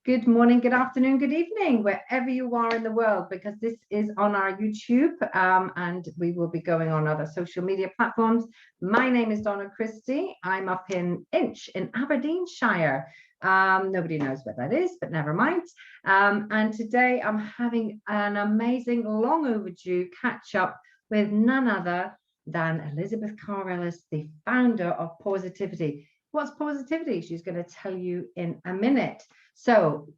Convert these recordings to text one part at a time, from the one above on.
Good morning, good afternoon, good evening, wherever you are in the world, because this is on our YouTube and we will be going on other social media platforms. My name is Donna Christie. I'm up in Inch in Aberdeenshire. Nobody knows where that is, but never mind. And today I'm having an amazing, long overdue catch up with none other than Elizabeth Carr Ellis, the founder of Pausitivity. What's Pausitivity? She's going to tell you in a minute. So,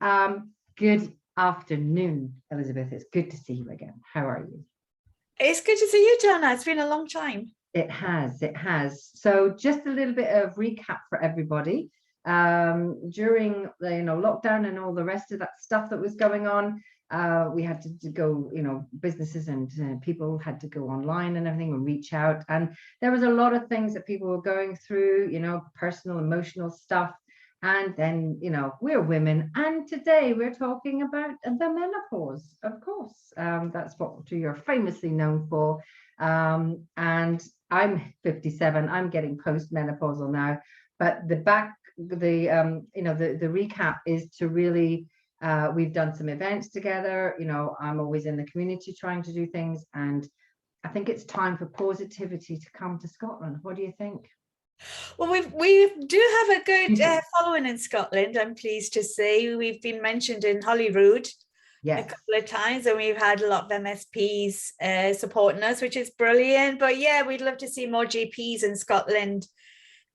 good afternoon, Elizabeth. It's good to see you again. How are you? It's good to see you, Donna. It's been a long time. It has. So just a little bit of recap for everybody. During the lockdown and all the rest of that stuff that was going on, we had to go, businesses and people had to go online and everything and reach out. And there was a lot of things that people were going through, personal, emotional stuff. And then, we're women. And today we're talking about the menopause, of course. That's what you're famously known for. And I'm 57. I'm getting post-menopausal now. But the recap is to really, we've done some events together. I'm always in the community trying to do things. And I think it's time for Pausitivity to come to Scotland. What do you think? Well, we do have a good following in Scotland, I'm pleased to say. We've been mentioned in Holyrood a couple of times, and we've had a lot of MSPs supporting us, which is brilliant. But yeah, we'd love to see more GPs in Scotland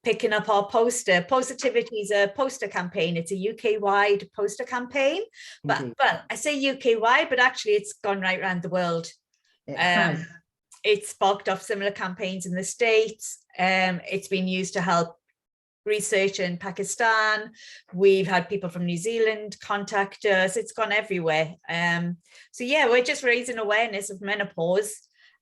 picking up our poster. Pausitivity is a poster campaign. It's a UK-wide poster campaign. But I say UK-wide, but actually it's gone right around the world. It's sparked off similar campaigns in the States. It's been used to help research in Pakistan. We've had people from New Zealand contact us. It's gone everywhere. So yeah, we're just raising awareness of menopause,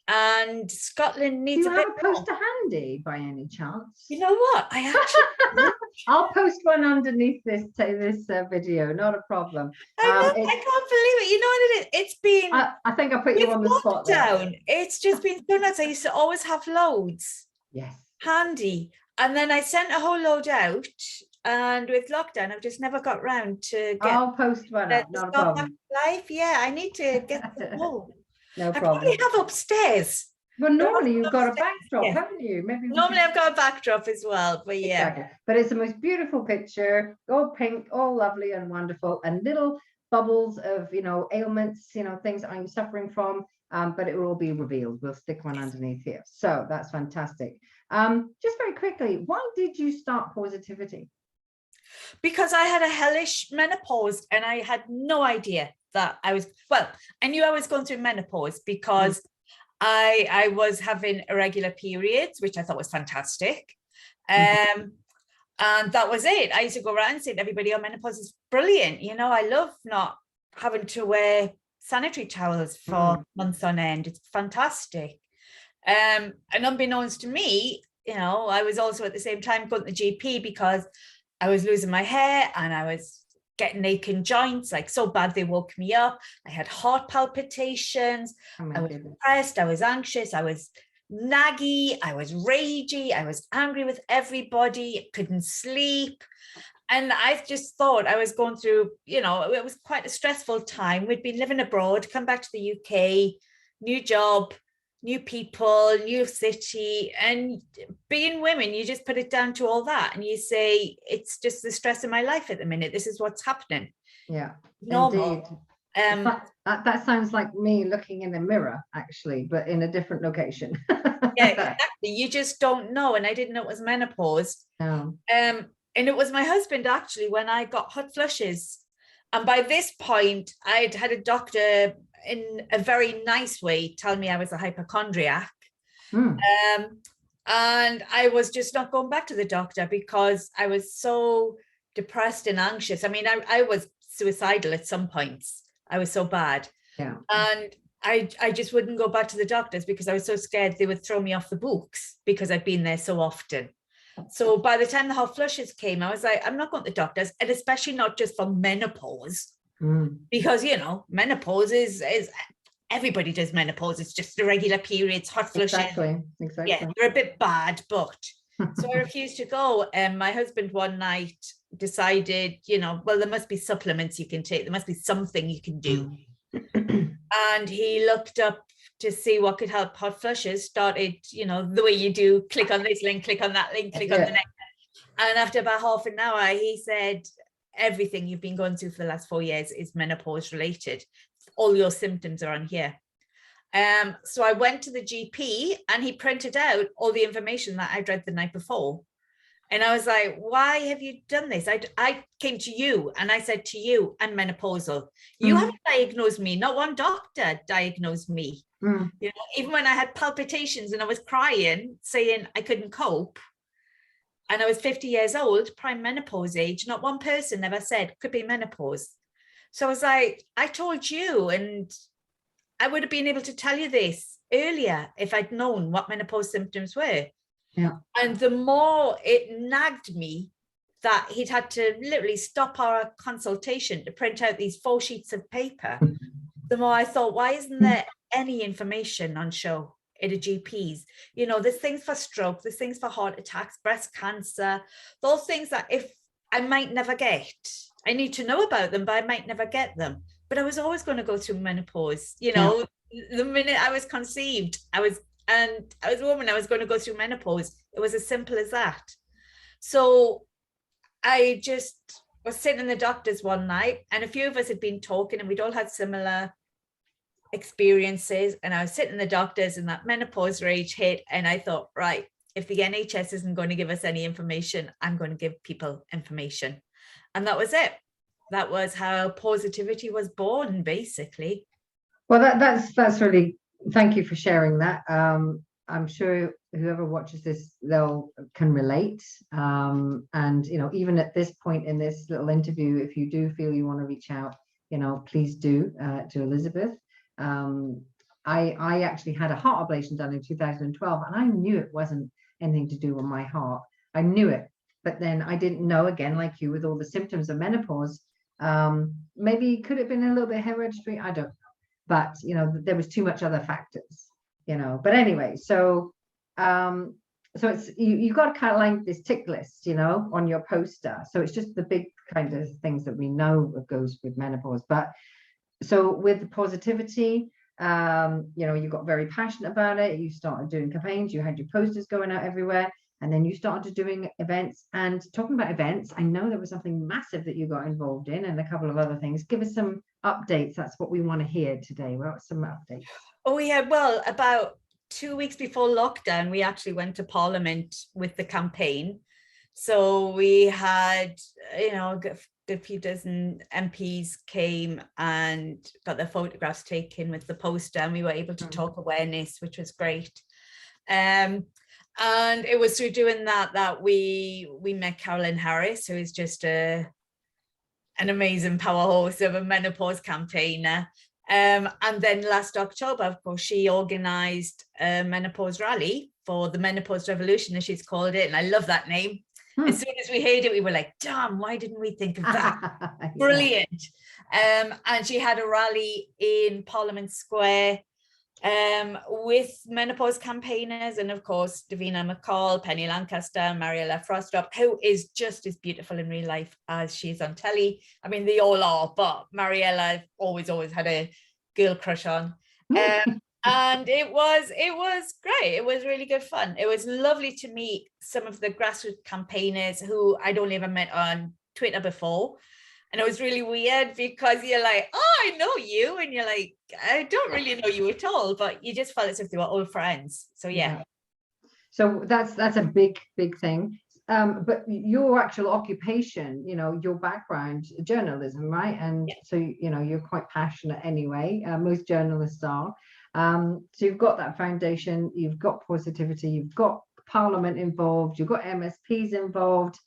and Scotland needs a bit. Do you have a poster handy by any chance? You know what? I actually I'll post one underneath this video, not a problem. I can't believe it. You know what it is? It's been I think I put you on the spot there. It's just been so nuts. I used to always have loads handy, and then I sent a whole load out, and with lockdown I've just never got round to get. I'll post one up, not a problem. Life, I need to get the whole. No problem. I probably have upstairs. Well, normally you've got a backdrop, haven't you? Maybe normally I've got a backdrop as well, but yeah. Exactly. But it's the most beautiful picture, all pink, all lovely and wonderful, and little bubbles of, ailments, things that I'm suffering from, but it will all be revealed. We'll stick one underneath here. So that's fantastic. Just very quickly, why did you start Pausitivity? Because I had a hellish menopause and I had no idea that I knew I was going through menopause because I was having irregular periods, which I thought was fantastic. And that was it. I used to go around saying to everybody, oh, menopause is brilliant. I love not having to wear sanitary towels for months on end. It's fantastic. And unbeknownst to me, I was also at the same time going to the GP because I was losing my hair and I was getting aching joints, like so bad they woke me up. I had heart palpitations. I was depressed. I was anxious. I was naggy. I was ragey. I was angry with everybody. Couldn't sleep. And I just thought I was going through, it was quite a stressful time. We'd been living abroad, come back to the UK, new job, new people, new city, and being women, you just put it down to all that and you say, it's just the stress of my life at the minute. This is what's happening. Yeah, normal. Indeed. That sounds like me looking in a mirror, actually, but in a different location. Yeah, exactly. You just don't know. And I didn't know it was menopause. No. And it was my husband, actually, when I got hot flushes. And by this point, I'd had a doctor in a very nice way tell me I was a hypochondriac. And I was just not going back to the doctor because I was so depressed and anxious. I mean, I was suicidal at some points. I was so bad. Yeah. And I just wouldn't go back to the doctors because I was so scared they would throw me off the books because I'd been there so often. So by the time the hot flushes came, I was like, I'm not going to the doctors, and especially not just for menopause. Because menopause is everybody does menopause. It's just irregular periods, hot flushes. Exactly. Yeah, they're a bit bad, but So I refused to go. And my husband one night decided, well, there must be supplements you can take. There must be something you can do. And he looked up to see what could help hot flushes, started, the way you do, click on this link, click on that link, click on the next. And after about half an hour, he said, everything you've been going through for the last 4 years is menopause related. All your symptoms are on here. So I went to the GP and he printed out all the information that I'd read the night before. And I was like, why have you done this? I came to you and I said to you, I'm menopausal. You haven't diagnosed me. Not one doctor diagnosed me. Even when I had palpitations and I was crying, saying I couldn't cope, and I was 50 years old, prime menopause age, not one person ever said could be menopause. So I was like, I told you, and I would have been able to tell you this earlier if I'd known what menopause symptoms were. Yeah. And the more it nagged me that he'd had to literally stop our consultation to print out these 4 sheets of paper, the more I thought, why isn't there any information on show at a GP's? There's things for stroke, there's things for heart attacks, breast cancer, those things that if I might never get, I need to know about them, but I might never get them. But I was always going to go through menopause. The minute I was conceived, I was a woman, I was going to go through menopause. It was as simple as that. So I just was sitting in the doctor's one night, and a few of us had been talking, and we'd all had similar experiences. And I was sitting in the doctor's, and that menopause rage hit, and I thought, right, if the NHS isn't going to give us any information, I'm going to give people information. And that was it. That was how Pausitivity was born, basically. Well, that's really, thank you for sharing that. I'm sure whoever watches this, can relate. And even at this point in this little interview, if you do feel you want to reach out, please do to Elizabeth. I actually had a heart ablation done in 2012, and I knew it wasn't anything to do with my heart. I knew it, but then I didn't know, again, like you, with all the symptoms of menopause. Maybe could have been a little bit hereditary, I don't know, but there was too much other factors, but anyway, so it's you got to kind of like this tick list, on your poster. So it's just the big kind of things that we know goes with menopause. But so with the Pausitivity, you got very passionate about it. You started doing campaigns, you had your posters going out everywhere, and then you started doing events. And talking about events, I know there was something massive that you got involved in, and a couple of other things. Give us some updates. That's what we want to hear today. What some updates? Oh yeah, well, about 2 weeks before lockdown, we actually went to Parliament with the campaign. So we had, a few dozen MPs came and got their photographs taken with the poster, and we were able to talk awareness, which was great. And it was through doing that we met Carolyn Harris, who is just an amazing powerhouse of a menopause campaigner. And then last October, of course, she organised a menopause rally for the Menopause Revolution, as she's called it. And I love that name. As soon as we heard it, we were like, damn, why didn't we think of that? Brilliant. And she had a rally in Parliament Square with menopause campaigners, and of course Davina McCall, Penny Lancaster, Mariella Frostrop, who is just as beautiful in real life as she's on telly. I mean, they all are, but Mariella I've always had a girl crush on. And it was great. It was really good fun. It was lovely to meet some of the grassroots campaigners who I'd only ever met on Twitter before. And it was really weird because you're like, oh, I know you. And you're like, I don't really know you at all, but you just felt as if they were old friends. So, yeah. So that's a big thing. But your actual occupation, your background, journalism, right? And so, you're quite passionate anyway. Most journalists are. So you've got that foundation, you've got Pausitivity, you've got Parliament involved, you've got MSPs involved.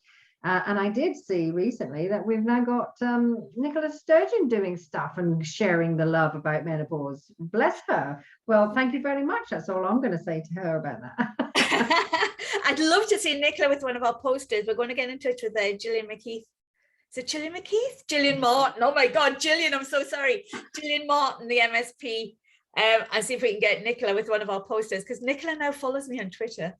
And I did see recently that we've now got Nicola Sturgeon doing stuff and sharing the love about menopause. Bless her. Well, thank you very much. That's all I'm going to say to her about that. I'd love to see Nicola with one of our posters. We're going to get in touch with Gillian McKeith. Is it Gillian McKeith? Gillian Martin. Oh my God, Gillian, I'm so sorry. Gillian Martin, the MSP. And see if we can get Nicola with one of our posters, because Nicola now follows me on Twitter.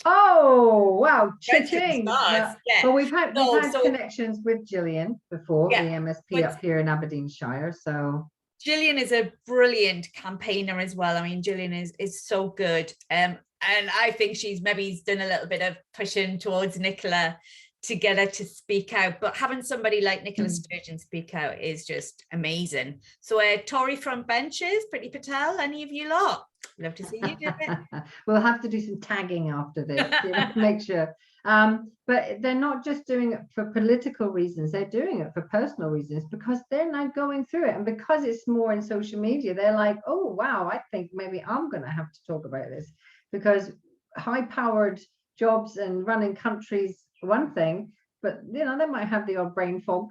Oh, wow, Friends with the cha-ching. stars. Yeah. Well, we've had So connections with Gillian before, the yeah, MSP but up here in Aberdeenshire. So Gillian is a brilliant campaigner as well. I mean, Gillian is so good. And I think she's maybe done a little bit of pushing towards Nicola to get her to speak out. But having somebody like Nicola Sturgeon speak out is just amazing. So Tory front benches, Pretty Patel, any of you lot? Love to see you do it. we'll have to do some tagging after this, make sure. But they're not just doing it for political reasons, they're doing it for personal reasons, because they're now going through it. And because it's more in social media, they're like, oh, wow, I think maybe I'm going to have to talk about this, because high-powered jobs and running countries, one thing, but they might have the odd brain fog,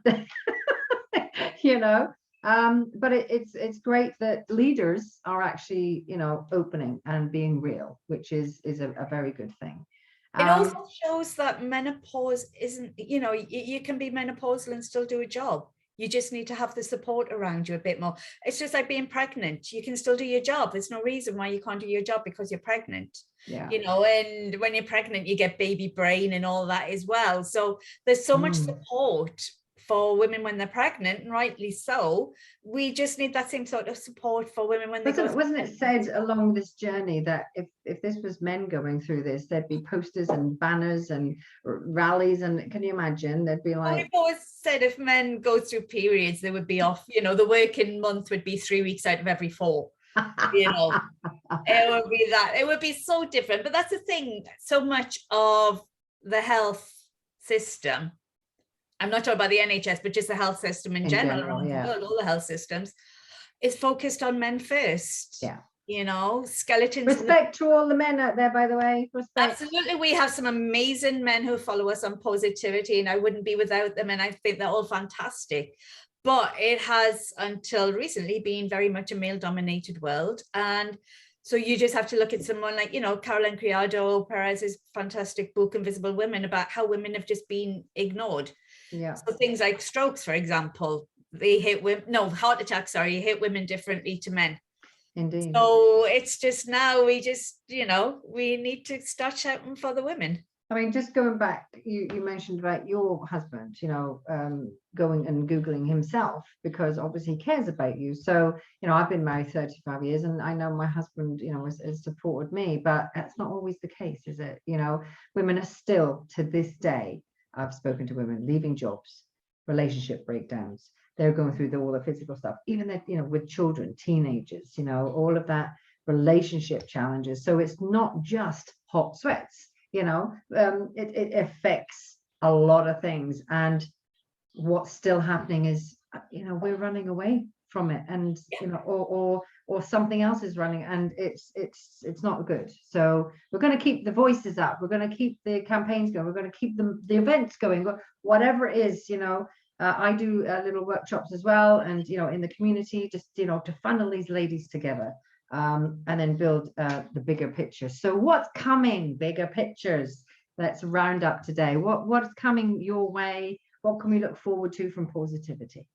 you know. But it's great that leaders are actually, opening and being real, which is a very good thing. It also shows that menopause isn't, you can be menopausal and still do a job. You just need to have the support around you a bit more. It's just like being pregnant. You can still do your job. There's no reason why you can't do your job because you're pregnant. Yeah. And when you're pregnant, you get baby brain and all that as well. So there's so much support for women when they're pregnant, and rightly so. We just need that same sort of support for women when wasn't it said along this journey that if this was men going through this, there'd be posters and banners and rallies, and can you imagine? There'd be like, we've always said if men go through periods, they would be off, the working month would be 3 weeks out of every 4. It would be that. It would be so different. But that's the thing, so much of the health system, I'm not talking about the NHS, but just the health system in general around the world, all the health systems, is focused on men first. Yeah. Skeletons. Respect to all the men out there, by the way. Respect. Absolutely. We have some amazing men who follow us on Pausitivity, and I wouldn't be without them. And I think they're all fantastic. But it has, until recently, been very much a male-dominated world. And so you just have to look at someone like, Caroline Criado Perez's fantastic book, Invisible Women, about how women have just been ignored. Yeah. So things like strokes, for example, they hit women, heart attacks, sorry, hit women differently to men. Indeed. So it's just now we just, we need to start shouting for the women. I mean, just going back, you mentioned about your husband, going and Googling himself, because obviously he cares about you. So, I've been married 35 years and I know my husband, has supported me, but that's not always the case, is it? Women are still, to this day, I've spoken to women leaving jobs, relationship breakdowns. They're going through all the physical stuff, even that, with children, teenagers, all of that relationship challenges. So it's not just hot sweats. It affects a lot of things, and what's still happening is we're running away from it, and or something else is running, and it's not good. So we're going to keep the voices up, we're going to keep the campaigns going, we're going to keep the events going, whatever it is. I do little workshops as well, and in the community, just to funnel these ladies together. And then build the bigger picture. So what's coming? Bigger pictures. Let's round up today. What's coming your way? What can we look forward to from Pausitivity?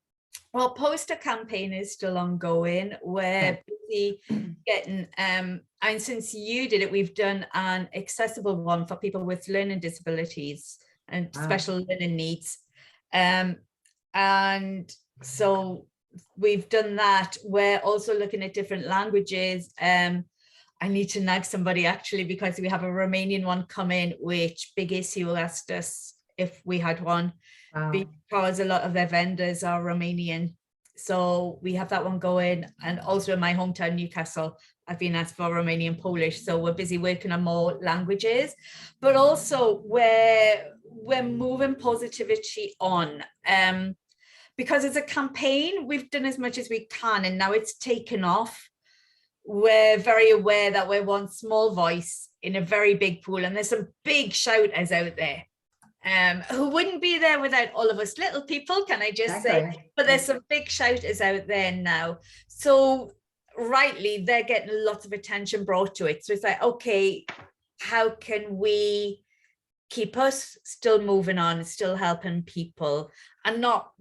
Well, poster campaign is still ongoing. We're busy getting and since you did it, we've done an accessible one for people with learning disabilities and special learning needs. And so we've done that. We're also looking at different languages. I need to nag somebody actually, because we have a Romanian one coming, which Big Issue asked us if we had one, because a lot of their vendors are Romanian. So we have that one going. And also in my hometown, Newcastle, I've been asked for Romanian Polish. So we're busy working on more languages, but also we're moving Pausitivity on. Because as a campaign, we've done as much as we can, and now it's taken off. We're very aware that we're one small voice in a very big pool, and there's some big shouters out there who wouldn't be there without all of us little people, can I just say? But there's some big shouters out there now. So rightly, they're getting lots of attention brought to it. So it's like, okay, how can we keep us still moving on, still helping people, and not,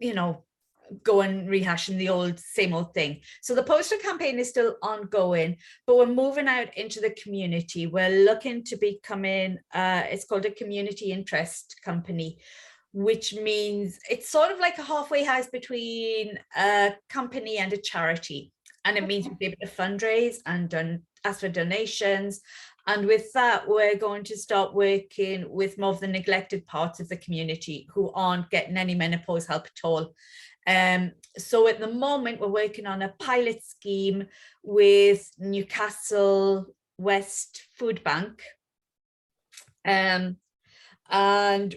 go and rehashing the same old thing. So the poster campaign is still ongoing, but we're moving out into the community. We're looking to becoming, it's called a community interest company, which means it's sort of like a halfway house between a company and a charity. And it means we'll be able to fundraise and ask for donations. And with that, we're going to start working with more of the neglected parts of the community who aren't getting any menopause help at all. So at the moment, we're working on a pilot scheme with Newcastle West Food Bank. And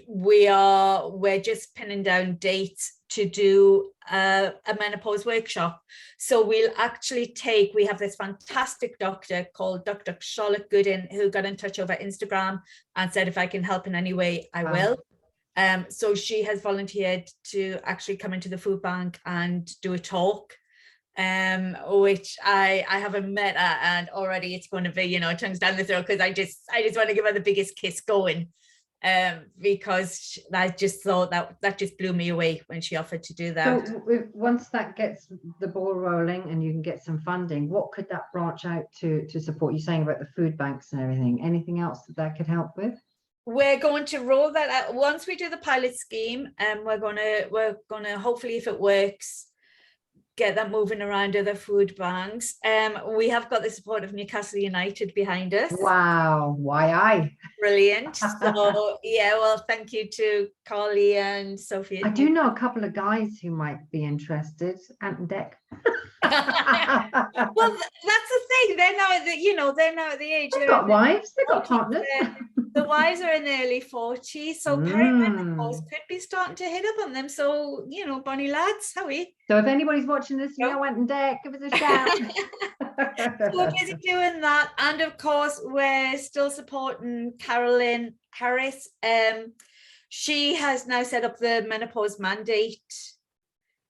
we're just pinning down dates to do a menopause workshop. So we'll actually we have this fantastic doctor called Dr. Charlotte Gooden, who got in touch over Instagram and said, if I can help in any way, I will. So she has volunteered to actually come into the food bank and do a talk, which I haven't met her, and already it's going to be, tongues down the throat, because I just want to give her the biggest kiss going. Because I just thought that just blew me away when she offered to do that. So once that gets the ball rolling and you can get some funding, what could that branch out to support? You're saying about the food banks and everything. Anything else that could help with? We're going to roll that out once we do the pilot scheme, and we're gonna hopefully, if it works, get that moving around other food banks. We have got the support of Newcastle United behind us. Wow, why brilliant. So yeah, well, thank you to Carly and Sophie. I do know a couple of guys who might be interested. Ant and Dec. Well, that's the thing. They're now at the age. They've got wives. They've got partners. The wives are in their early 40s, so perimenopause could be starting to hit up on them. So, bonny lads, how are we? So if anybody's watching this, Ant and Dec, give us a shout. So we're busy doing that, and of course, we're still supporting Carr Ellis. She has now set up the Menopause Mandate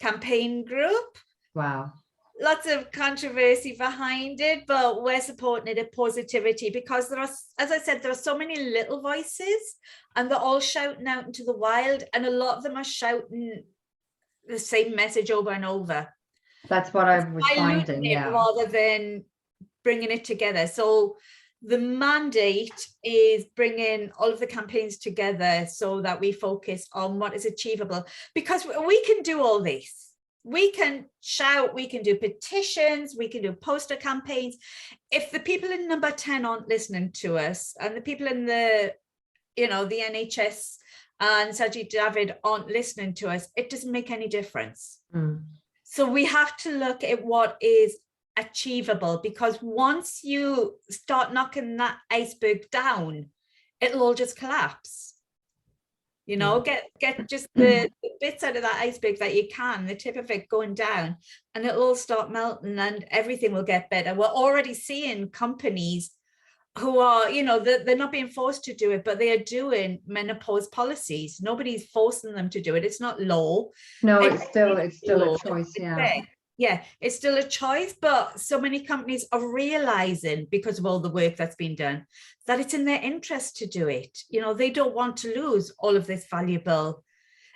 campaign group. Wow. Lots of controversy behind it, but we're supporting it at Pausitivity, because there are, as I said, there are so many little voices, and they're all shouting out into the wild, and a lot of them are shouting the same message over and over. That's what I was finding, yeah. Rather than bringing it together. So the mandate is bringing all of the campaigns together so that we focus on what is achievable, because we can do all this. We can shout, we can do petitions, we can do poster campaigns. If the people in number 10 aren't listening to us, and the people in the NHS and Sajid David aren't listening to us, it doesn't make any difference. So we have to look at what is achievable, because once you start knocking that iceberg down, it'll all just collapse. Get just the bits out of that iceberg that you can, the tip of it going down, and it'll all start melting, and everything will get better. We're already seeing companies who are, they're not being forced to do it, but they are doing menopause policies. Nobody's forcing them to do it. It's not law. No, it's still a choice. Yeah, it's still a choice, but so many companies are realizing, because of all the work that's been done, that it's in their interest to do it. They don't want to lose all of this valuable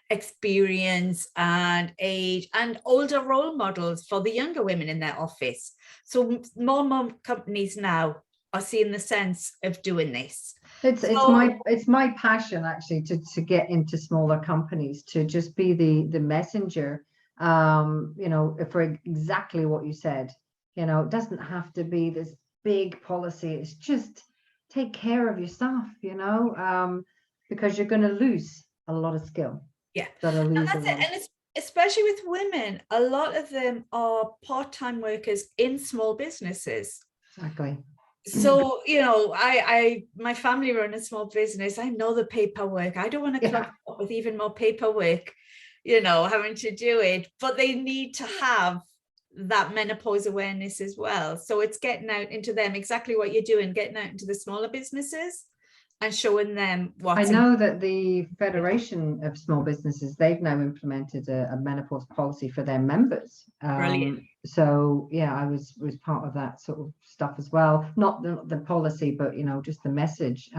experience and age and older role models for the younger women in their office. So more companies now are seeing the sense of doing this. It's my passion, actually, to get into smaller companies, to just be the messenger, for exactly what you said. It doesn't have to be this big policy. It's just take care of your staff, because you're going to lose a lot of skill. Yeah, and it's especially with women. A lot of them are part-time workers in small businesses. Exactly. So, my family run a small business. I know the paperwork. I don't want to clog up with even more paperwork, having to do it, but they need to have that menopause awareness as well. So it's getting out into them, exactly what you're doing, getting out into the smaller businesses and showing them what. I know that the Federation of Small Businesses, they've now implemented a menopause policy for their members. Brilliant. So yeah, I was part of that sort of stuff as well. Not the policy, but just the message.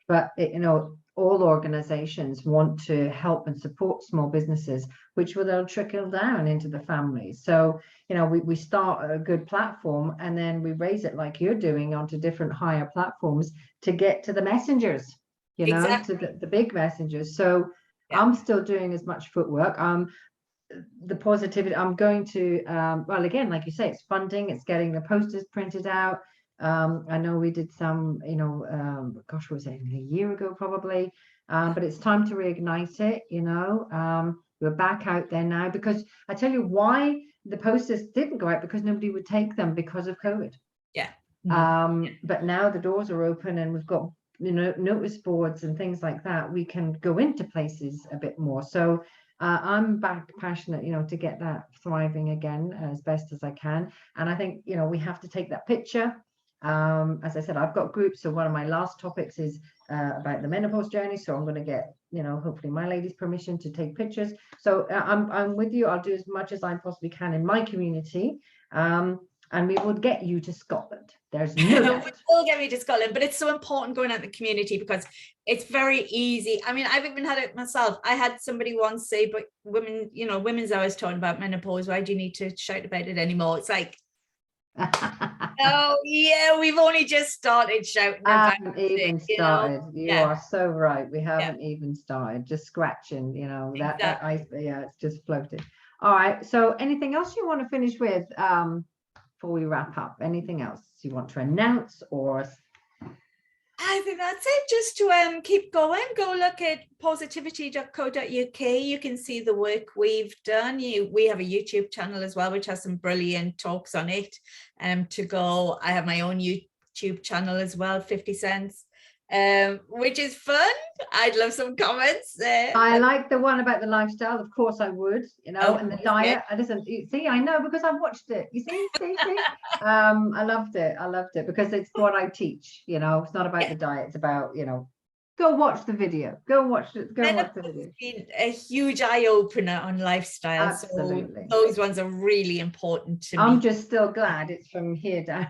But all organizations want to help and support small businesses, which will then trickle down into the families. So, you know, we start a good platform and then we raise it like you're doing onto different higher platforms to get to the messengers, you know, Exactly. to the big messengers. So Yeah. I'm still doing as much footwork. The positivity, I'm going to, well, again, like you say, it's funding, it's getting the posters printed out. I know we did some, you know, gosh, what was it, a year ago probably, but it's time to reignite it, you know. We're back out there now, because I tell you why the posters didn't go out, because nobody would take them because of COVID. Yeah. But now the doors are open and we've got, you know, notice boards and things like that. We can go into places a bit more. So I'm back passionate, you know, to get that thriving again as best as I can. And I think, you know, we have to take that picture. As I said, I've got groups. So one of my last topics is about the menopause journey. So I'm going to get, you know, hopefully my lady's permission to take pictures. So I'm with you. I'll do as much as I possibly can in my community. And we will get you to Scotland. There's no doubt. We will get me to Scotland, but it's so important going out in the community, because it's very easy. I mean, I've even had it myself. I had somebody once say, but women, you know, women's always talking about menopause. Why do you need to shout about it anymore? It's like, oh yeah, we've only just started shouting about even it, started. You Yeah. are so right. We haven't even started. Just scratching, you know, that ice, yeah, it's just floated. All right. So anything else you want to finish with before we wrap up? Anything else you want to announce? Or I think that's it. Just to keep going, go look at pausitivity.co.uk. You can see the work we've done. We have a YouTube channel as well, which has some brilliant talks on it. To go, I have my own YouTube channel as well, 50 cents, which is fun. I'd love some comments there. I like the one about the lifestyle. Of course I would, you know, and the diet. I listen, see, I know, because I've watched it. You see. I loved it because it's what I teach, you know. It's not about the diet, it's about, you know, go watch the video. Go watch it, go watch the video. It's been a huge eye-opener on lifestyle. Absolutely. So those ones are really important to me. I'm just still glad it's from here down.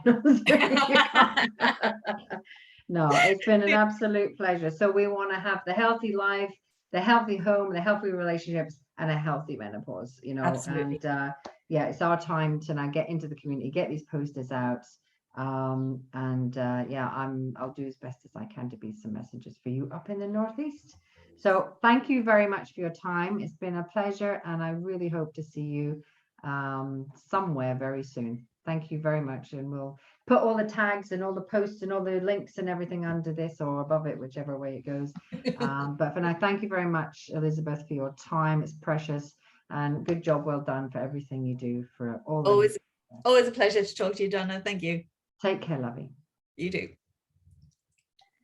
No, it's been an absolute pleasure. So we want to have the healthy life, the healthy home, the healthy relationships, and a healthy menopause, you know. Absolutely. And yeah, it's our time to now get into the community, get these posters out. Yeah, I'll do as best as I can to be some messages for you up in the Northeast. So thank you very much for your time. It's been a pleasure, and I really hope to see you somewhere very soon. Thank you very much, and we'll put all the tags and all the posts and all the links and everything under this or above it, whichever way it goes. But for now, thank you very much, Elizabeth, for your time. It's precious, and good job, well done for everything you do for all. Always a pleasure to talk to you, Donna. Thank you. Take care, lovey. You do.